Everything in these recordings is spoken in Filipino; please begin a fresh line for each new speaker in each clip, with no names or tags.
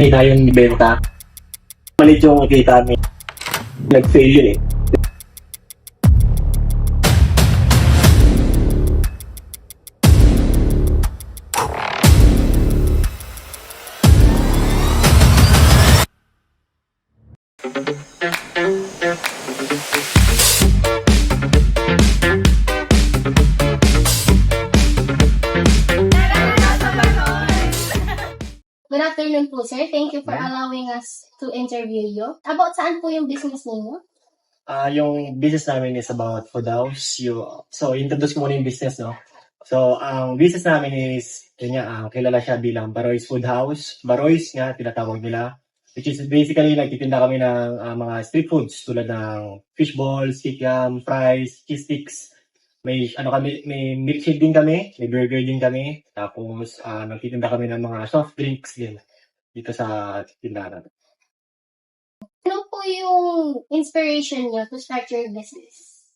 Hindi tayong ibenta. Malit yung kita namin. Nag-fail yun eh.
Good afternoon po, sir. Thank you for allowing us to interview you. About saan po yung business ninyo?
Yung business namin is about food house. So, introduce ko muna yung business, no? So, ang business namin is, yun nga, kilala siya bilang Baroy's Food House. Baroy's nga, tinatawag nila. Which is basically, nagtitinda kami ng mga street foods tulad ng fishballs, kikiam, fries, cheese sticks. May milkshake din kami, may burger din kami. Tapos, nagtitinda kami ng mga soft drinks din dito sa tindahan.
Ano po yung inspiration niyo to start your business?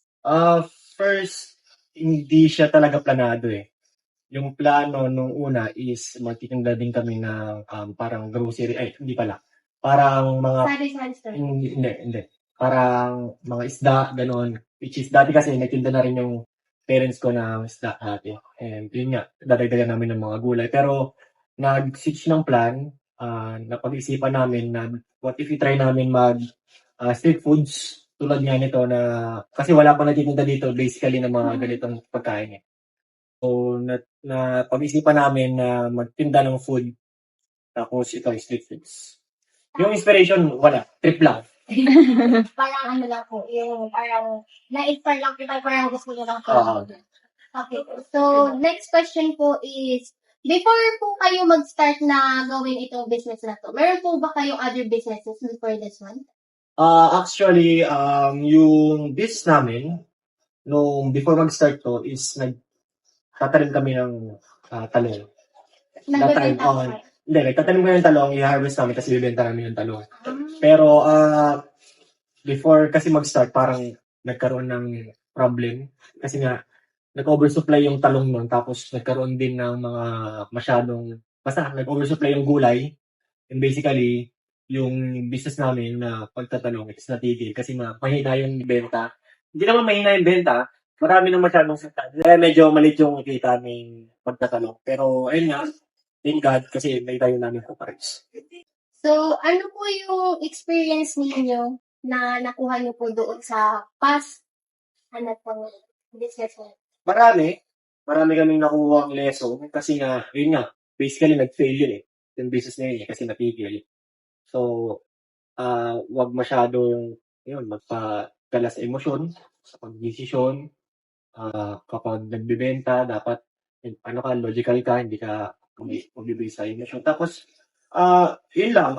First, hindi siya talaga planado eh. Yung plano nung una is magtitinda din kami ng parang grocery, hindi pala. Parang mga,
Sari-sari store.
hindi. Parang mga isda, ganon. Which is, dati kasi nagtinda na rin yung parents ko ng isda dati. And yun nga, dadagdagan namin ng mga gulay. Pero, nag-switch ng plan, napag-isipan namin na what if i-try namin mag street foods tulad nga nito na kasi wala pa nagtitinda dito basically ng mga ganitong pagkain eh. So na pag-isipan namin na magtinda ng food tapos ito street foods. Yung inspiration wala, trip lang.
Parang ano lang po, yung parang na-inspire lang kita, parang gusto nyo lang po. Okay. So, next question po is, before po kayo mag-start na gawin itong business na to, meron po ba kayong other businesses before this one?
Actually, yung business namin nung before mag-start to is nagtatanim kami ng talong.
Nagbebenta po
Hindi,
kayo?
nagtatanim kami ng talong, i-harvest namin kasi bibenta namin yung talong. Pero before kasi mag-start, parang nagkaroon ng problem. Kasi nga, nag-oversupply yung talong nun. Tapos nagkaroon din ng mga basta nag-oversupply yung gulay. And basically, yung business namin na pagtatalong is natigil. Kasi mahina yung benta. Hindi naman mahina yung benta. Marami nang masyadong sakta. Kaya medyo malit yung kita ng pagtatalong. Pero ayun nga, thank God kasi may tayo namin coverage.
So, ano po yung experience ninyo na nakuha niyo po doon sa past business niyo?
Marami kaming nakuha ang lesson kasi nga, yun nga, basically nag-fail yun eh. Yung business na yun eh, kasi natigil. So, wag masyadong, yun, magpadala sa emosyon, sa pagdesisyon, kapag nagbebenta, dapat, logical ka, hindi ka magbibigay sa emosyon. Tapos, yun lang,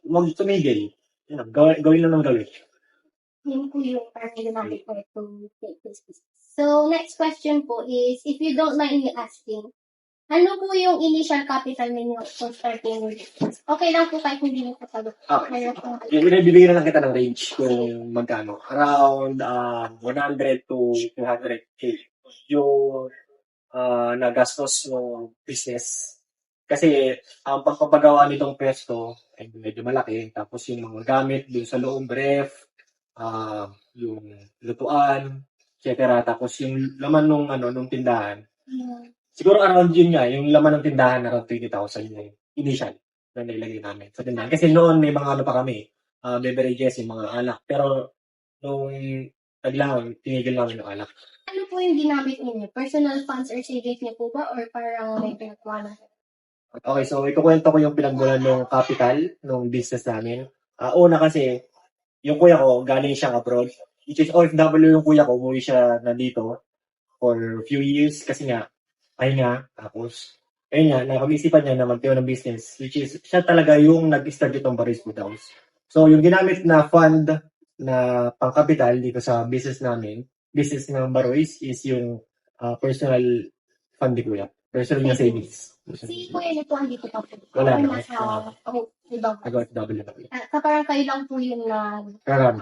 wag tumigil. Yun lang, gawin lang ng gawin.
Yun po yung parang ginamit ko to take this business. So, next question po is, if you don't mind me asking, ano po yung initial capital ninyo for starting your business? Okay lang po kahit hindi nyo kasalo.
Okay. Bibigyan na lang kita ng range kung magkano. Around 100 to 200K yung nagastos ng business. Kasi ang pagpapagawa nitong pwesto ay medyo malaki. Tapos yung mga gamit dun sa loob, ref, yung lutuan, etc. Tapos yung laman nung tindahan. Siguro around yun nga, yung laman ng tindahan around 20,000 yung initial na nailagay namin sa tindahan. Kasi noon may mga pa kami, beverages, yung mga alak. Pero nung taglaon, tinigil namin yung alak.
Ano po yung ginamit ninyo? Personal funds or savings niyo po ba? Or parang may pinagkuha na?
Okay, so ikukwento ko yung pinagmulan ng capital ng business namin. Una kasi, yung kuya ko, galing siyang abroad. Which is OFW yung kuya ko, umuwi siya na dito for few years kasi nga, tapos, ayun nga, napag-isipan niya na magtayo ng business, which is, siya talaga yung nag-start itong Baroy's Food House. So, yung ginamit na fund na pang-capital dito sa business namin, business ng Baroy's, is yung personal fund ni kuya. Personal na savings.
Si kuya niyo po andito pa po.
Wala
Or
na.
nasa ibang
Nag-OFW na kuya.
so parang kayo lang po yung
Karami.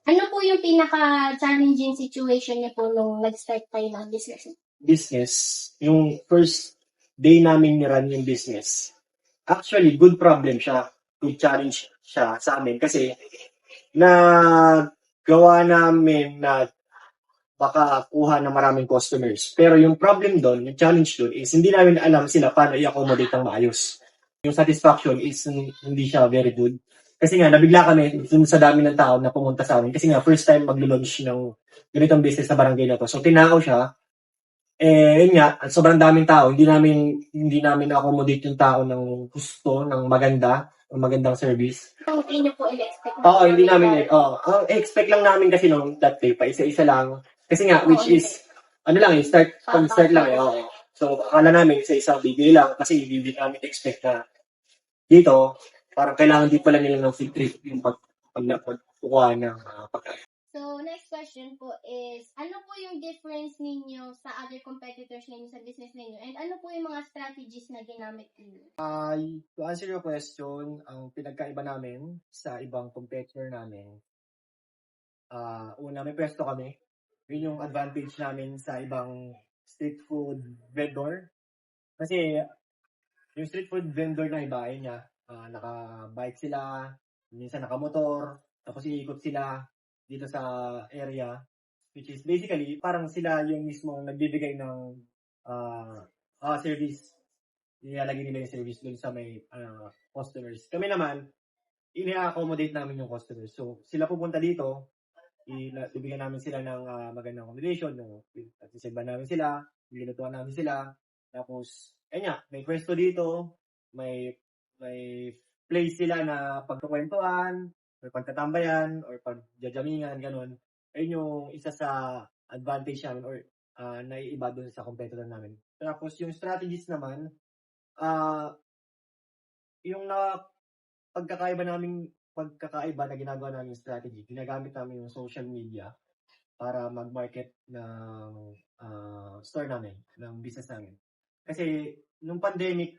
ano po yung pinaka-challenging situation niyo po nung nag-start kayo ng business?
Business, yung first day namin ni-run yung business, Actually, good problem siya. Good challenge siya sa amin kasi na gawa namin na baka kuha ng maraming customers. Pero yung problem doon, yung challenge doon is hindi namin alam sila paano i-accommodate ng maayos. Yung satisfaction is hindi siya very good. Kasi nga, nabigla kami dun sa dami ng tao na pumunta sa amin. Kasi nga, first time mag-launch ng ganitong business sa barangay na to. So, tinao siya. Yun nga, sobrang daming tao. Hindi namin accommodate yung tao ng gusto, ng magandang service.
Hindi niyo po in-expect.
Oo, hindi namin ang expect lang namin kasi nung that day pa isa-isa lang. Kasi nga which is ano lang pag-start lang oo. So akala namin isa-isa bigay lang kasi hindi namin expect na dito parang kailangan din pala nila ng field trip yung pagkukuha ng pagkain.
So, next question po is, ano po yung difference ninyo sa other competitors ninyo sa business ninyo? And ano po yung mga strategies na ginamit ninyo?
To answer your question, ang pinagkaiba namin sa ibang competitor namin, una may pwesto kami. Yun yung advantage namin sa ibang street food vendor. Kasi yung street food vendor na iba, ayun niya, naka-bike sila, minsan naka-motor, tapos iikot sila dito sa area, which is basically parang sila yung mismo nagbibigay ng service. Nilalagay nila yung service dun sa may customers. Kami naman, ini-accommodate namin yung customers. So, sila pupunta dito, ibigyan namin sila ng magandang accommodation, sisilban namin sila, nilutuan namin sila, tapos, ayun nga, may pwesto dito, may place sila na pagkukwentuhan, or pagtatambayan, or pagjajamingan, ganun. Ayun yung isa sa advantage namin or naiiba dun sa competitor namin. Tapos yung strategies naman, yung pagkakaiba na ginagawa namin strategy, ginagamit namin yung social media para mag-market ng store namin, ng business namin. Kasi nung pandemic,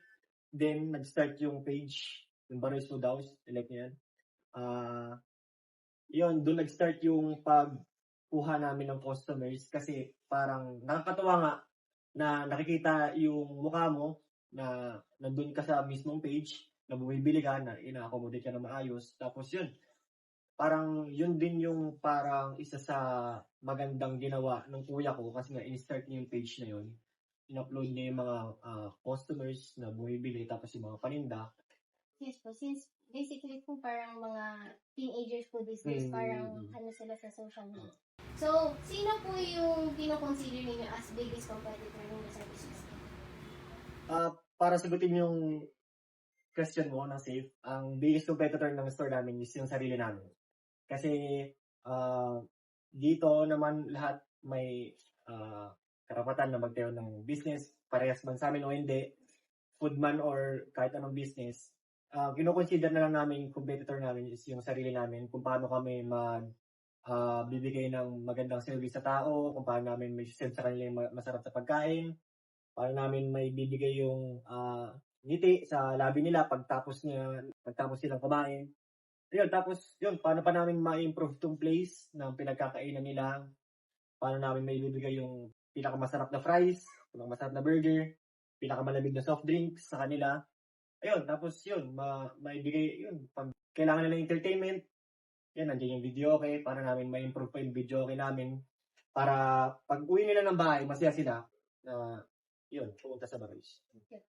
then nag-start yung page, yung Baroy's Food House, elect niyan. Yun, doon nag-start yung pagkuha namin ng customers kasi parang nakakatuwa nga na nakikita yung mukha mo na nandun ka sa mismong page, na bumibili ka, na ina-accommodate ka na maayos. Tapos yun, parang yun din yung parang isa sa magandang ginawa ng kuya ko kasi nga in-start niya yung page na yun. In-upload niya yung mga customers na bumibili tapos yung mga paninda.
Yes po, since basically po parang mga teenagers po these days, parang ano sila sa social media. So, sino po yung pino-consider ninyo as biggest competitor ninyo sa business?
Para sagutin yung question mo na safe, ang biggest competitor ng store namin is yung sarili namin. Kasi dito naman lahat may karapatan na magtayo ng business, parehas man sa amin o hindi, food man or kahit anong business. Kino-consider na lang namin competitor namin is yung sarili namin, kung paano kami bibigay ng magandang service sa tao, kung paano namin may send sa kanila yung masarap sa pagkain, paano namin may bibigay yung ngiti sa labi nila pagtapos nilang kumain. Ayun, tapos yun, paano pa namin ma-improve tong place ng pinagkakainan nila, paano namin may bibigay yung pinakamasarap na fries, pinakamasarap na burger, pinakamalamig na soft drinks sa kanila. Ayun, tapos yun, maibigay yun, pag kailangan nila entertainment, yan, nandiyan yung video okay, para namin ma-improve pa yung video okay namin, para pag uwi nila ng bahay, masaya sila na yun, pumunta sa Baroy's.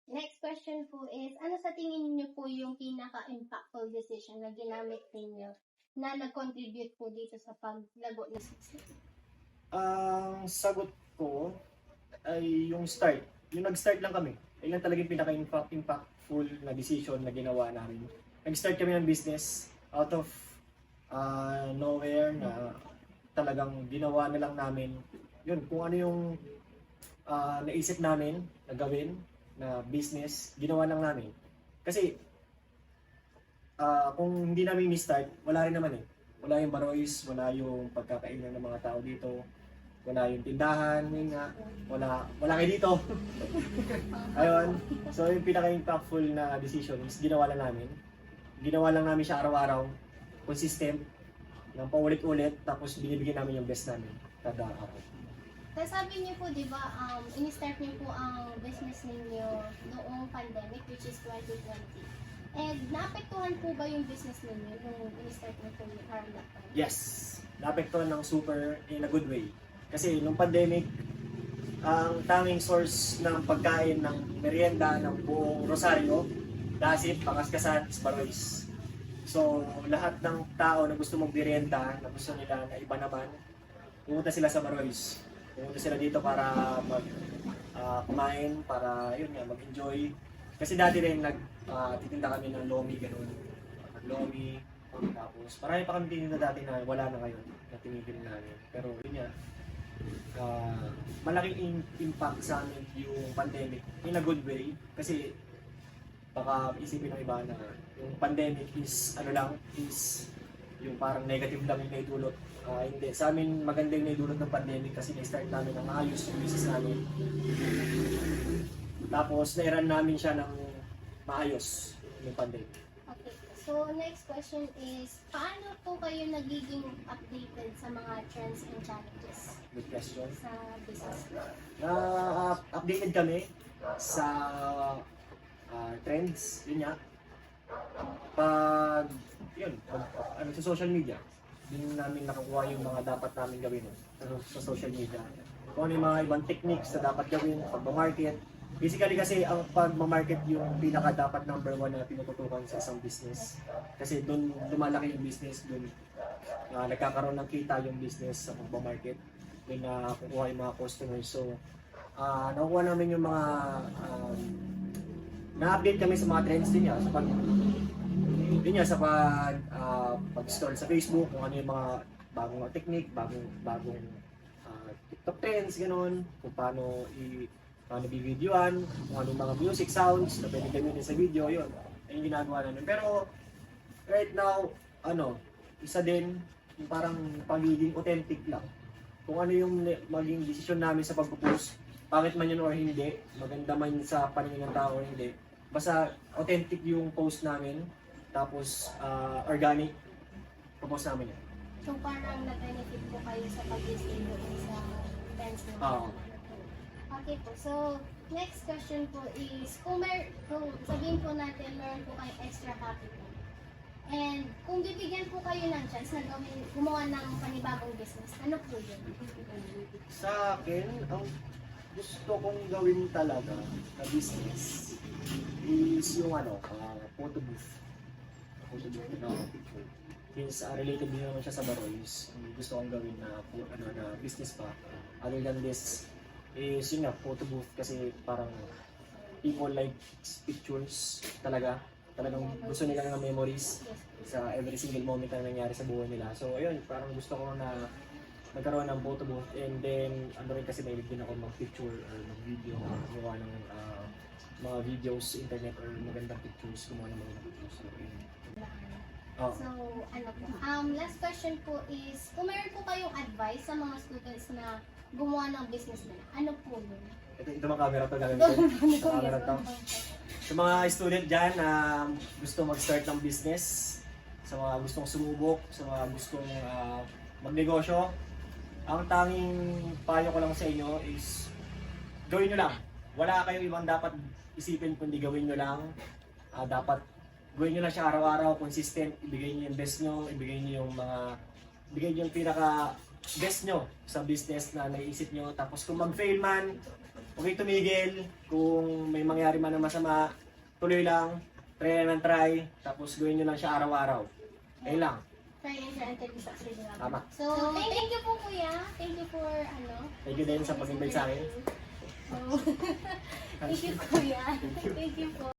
Next question po is, ano sa tingin niyo po yung pinaka-impactful decision na ginamit ninyo na nag-contribute po dito sa paglago ng business?
Ang sagot ko ay yung start. Yung nag-start lang kami. Yun lang talagang pinaka-impactful na decision na ginawa namin. Nag-start kami ng business out of nowhere na talagang ginawa na lang namin. Yun, kung ano yung naisip namin na gawin na business, ginawa lang namin. Kasi kung hindi namin ni-start, wala rin naman eh. Wala yung Baroy's, wala yung pagkakainan ng mga tao dito, wala yung tindahan, yun nga, wala kayo dito. Ayun, so yung pinaka-impactful na decision is ginawa lang namin. Ginawa lang namin siya araw-araw, consistent, ng paulit-ulit, tapos binibigyan namin yung best namin kada araw.
Tapos sabi niyo po, di ba, in-start niyo po ang business ninyo noong pandemic, which is 2020. And naapektuhan po ba yung business ninyo nung in-start niyo po yung around that time?
Yes, naapektuhan ng super in a good way. Kasi nung pandemic, ang tanging source ng pagkain ng merienda ng buong Rosario, Dasip, Pangaskasan, is Barois. So, lahat ng tao na gusto mag-merienda, na gusto nila na iba naman, pumunta sila sa Barois. Pumunta sila dito para kumain, para yun nga, mag-enjoy. Kasi dati rin titinda kami ng lomi, ganun. Lomi, tapos marami pa kami tininda dati na wala na ngayon, na tinigil namin. Pero yun nga, malaking impact sa amin yung pandemic in a good way. Kasi baka isipin ng iba na yung pandemic is yung parang negative lang yung naidulot. Hindi. Sa amin, maganda yung naidulot ng pandemic kasi na-start namin ng maayos yung business namin. Tapos, na-run namin siya ng maayos yung pandemic.
Okay. So, next question is, paano po kayo nagiging updated sa mga trends and challenges
Good question.
sa business?
Updated kami sa trends, yun nga. Sa social media, din namin nakukuha yung mga dapat namin gawin sa social media. Kung ano yung mga ibang techniques na dapat gawin, pag-market. Basically kasi ang pag-market yung pinaka dapat number one na tinututukan sa isang business. Kasi doon lumalaki yung business, doon nagkakaroon ng kita yung business sa pag-market. Doon nakukuha yung mga customers. So, nakukuha namin yung mga na-update kami sa mga trends din niya sa pag-store sa Facebook, kung ano yung mga bagong technique, bagong TikTok trends, gano'n, kung paano i-videoan, kung ano yung mga music sounds na pwede gamitin sa video, yun. Ayun yung ginagawa namin. Pero, right now, isa din, yung parang pagiging authentic lang. Kung ano yung maging desisyon namin sa pag-post, pangit man yun or hindi, maganda man sa paningin ng tao or hindi, basta authentic yung post namin, tapos organic, post namin yan.
So, parang nag-benefit po kayo sa pag-stay sa trends na
Oo.
Okay po. So, next question po is, kung sabihin po natin, meron po kayong extra capital. And kung bibigyan po kayo ng chance na gumawa ng panibagong business, ano po yun?
Sa akin, ang gusto kong gawin talaga na business is yung photo booth. Photo booth na picture. Since related din naman siya sa Barois, gusto kong gawin na business pa. Other than this, is yun nga, photo booth kasi parang people like pictures talaga. Talagang gusto nila ng memories sa every single moment na nangyari sa buhay nila. So ayun, parang gusto ko na nagkaroon ng photo booth, and then rin kasi mahilig din ako mag-picture or mag-video, gumawa ng mga videos sa internet or magandang pictures, gumawa ng magandang pictures. So, oh.
So, last question po is, kung meron po kayong advice sa mga students na gumawa ng business nila, ano po yun?
Ito mga camera to gagamitin. Camera to. Sa mga student dyan na gusto mag-start ng business, sa mga gustong sumubok, sa mga gustong magnegosyo, ang tanging payo ko lang sa inyo is gawin nyo lang. Wala kayong ibang dapat isipin kundi gawin nyo lang. Dapat gawin nyo lang siya araw-araw, consistent, ibigay nyo yung best nyo, ibigay nyo yung pinaka best nyo sa business na naisip nyo. Tapos kung mag-fail man, huwag kayong tumigil. Kung may mangyari man na masama, tuloy lang, try lang ng try, tapos gawin nyo lang siya araw-araw. Ayun lang.
Try and try until you succeed.
Tama.
So, thank you po kuya. Thank you for
Thank you din sa pag-invite sa akin.
So, thank you kuya. Thank you po.